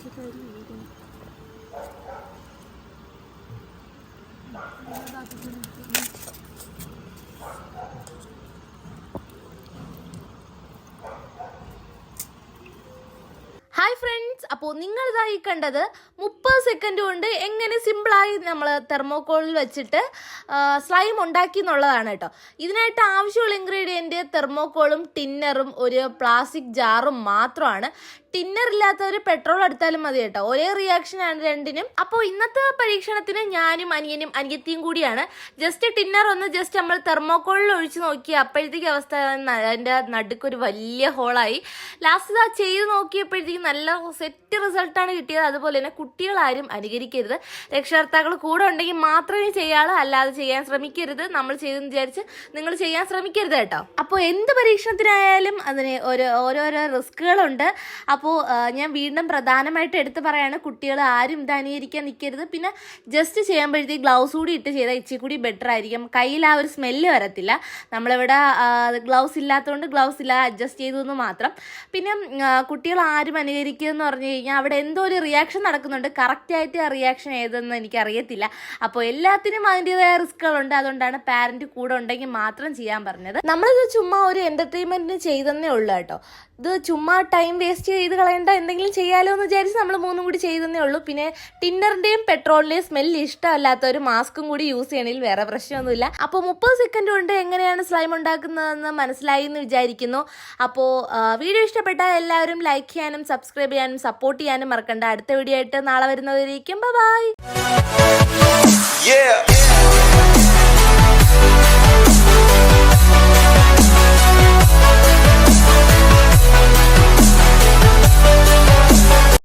Hi friends, അപ്പോൾ നിങ്ങളിതായി കണ്ടത് 30 second കൊണ്ട് എങ്ങനെ സിമ്പിളായി നമ്മൾ തെർമോക്കോളിൽ വെച്ചിട്ട് സ്ലൈം ഉണ്ടാക്കി എന്നുള്ളതാണ് കേട്ടോ. ഇതിനായിട്ട് ആവശ്യമുള്ള ഇൻഗ്രീഡിയൻറ്റ് തെർമോക്കോളും ടിന്നറും ഒരു പ്ലാസ്റ്റിക് ജാറും മാത്രമാണ്. ടിന്നർ ഇല്ലാത്തവർ പെട്രോൾ എടുത്താലും മതി കേട്ടോ, ഒരേ റിയാക്ഷനാണ് രണ്ടിനും. അപ്പോൾ ഇന്നത്തെ പരീക്ഷണത്തിന് ഞാനും അനിയനും അനിയത്തിയും കൂടിയാണ്. ടിന്നർ ഒന്ന് നമ്മൾ തെർമോക്കോളിൽ ഒഴിച്ച് നോക്കി, അപ്പോഴത്തേക്ക് അവസ്ഥ അതിൻ്റെ നടുക്കൊരു വലിയ ഹോളായി. ലാസ്റ്റ് ആ ചെയ്ത് നോക്കിയപ്പോഴത്തേക്കും നല്ല സെറ്റ് റിസൾട്ടാണ് കിട്ടിയത്. അതുപോലെ തന്നെ കുട്ടികളാരും അനുകരിക്കരുത്, രക്ഷകർത്താക്കൾ കൂടെ ഉണ്ടെങ്കിൽ മാത്രമേ ചെയ്യാളൂ, അല്ലാതെ ചെയ്യാൻ ശ്രമിക്കരുത്. നമ്മൾ ചെയ്തെന്ന് വിചാരിച്ച് നിങ്ങൾ ചെയ്യാൻ ശ്രമിക്കരുത് കേട്ടോ. അപ്പോൾ എന്ത് പരീക്ഷണത്തിനായാലും അതിന് ഓരോരോ റിസ്കുകളുണ്ട്. അപ്പോൾ ഞാൻ വീണ്ടും പ്രധാനമായിട്ട് എടുത്ത് പറയാണ്, കുട്ടികൾ ആരും ഇത് അനുകരിക്കാൻ നിൽക്കരുത്. പിന്നെ ജസ്റ്റ് ചെയ്യുമ്പോഴത്തേക്ക് ഗ്ലൗസ് കൂടി ഇട്ട് ചെയ്താൽ ഇച്ചിരി കൂടി ബെറ്റർ ആയിരിക്കും. കയ്യിൽ ആ ഒരു സ്മെല്ല് വരത്തില്ല. നമ്മളിവിടെ ഗ്ലൗസ് ഇല്ലാത്തതുകൊണ്ട് ഗ്ലൗസ് ഇല്ല അഡ്ജസ്റ്റ് ചെയ്തു എന്ന് മാത്രം. പിന്നെ കുട്ടികൾ ആരും അനുകരിക്കുക എന്ന് പറഞ്ഞു കഴിഞ്ഞാൽ അവിടെ എന്തോ ഒരു റിയാക്ഷൻ നടക്കുന്നുണ്ട്. കറക്റ്റായിട്ട് ആ റിയാക്ഷൻ ഏതെന്ന് എനിക്കറിയത്തില്ല. അപ്പോൾ എല്ലാത്തിനും അതിൻ്റെതായ റിസ്കുകളുണ്ട്. അതുകൊണ്ടാണ് പാരൻറ്റ് കൂടെ ഉണ്ടെങ്കിൽ മാത്രം ചെയ്യാൻ പറഞ്ഞത്. നമ്മളിത് ചുമ്മാ ഒരു എൻ്റർടൈൻമെൻറ്റിന് ചെയ്തെന്നേ ഉള്ളൂ കേട്ടോ. ഇത് ചുമ്മാ ടൈം വേസ്റ്റ് ചെയ്ത് കളയേണ്ട, എന്തെങ്കിലും ചെയ്യാലോ എന്ന് വിചാരിച്ച് നമ്മൾ മൂന്നും കൂടി ചെയ്തെന്നേ ഉള്ളൂ. പിന്നെ ടിന്നറിൻ്റെയും പെട്രോളിൻ്റെയും സ്മെല്ല് ഇഷ്ടമല്ലാത്തവർ മാസ്കും കൂടി യൂസ് ചെയ്യണമെങ്കിൽ വേറെ പ്രശ്നമൊന്നുമില്ല. അപ്പോൾ 30 സെക്കൻഡ് കൊണ്ട് എങ്ങനെയാണ് സ്ലൈം ഉണ്ടാക്കുന്നതെന്ന് മനസ്സിലായി എന്ന് വിചാരിക്കുന്നു. അപ്പോൾ വീഡിയോ ഇഷ്ടപ്പെട്ടാൽ എല്ലാവരും ലൈക്ക് ചെയ്യാനും സബ്സ്ക്രൈബ് ചെയ്യാനും സപ്പോർട്ട് ചെയ്യാനും മറക്കണ്ട. അടുത്ത വീഡിയോ ആയിട്ട് നാളെ വരുന്നവരേക്കും ബൈ.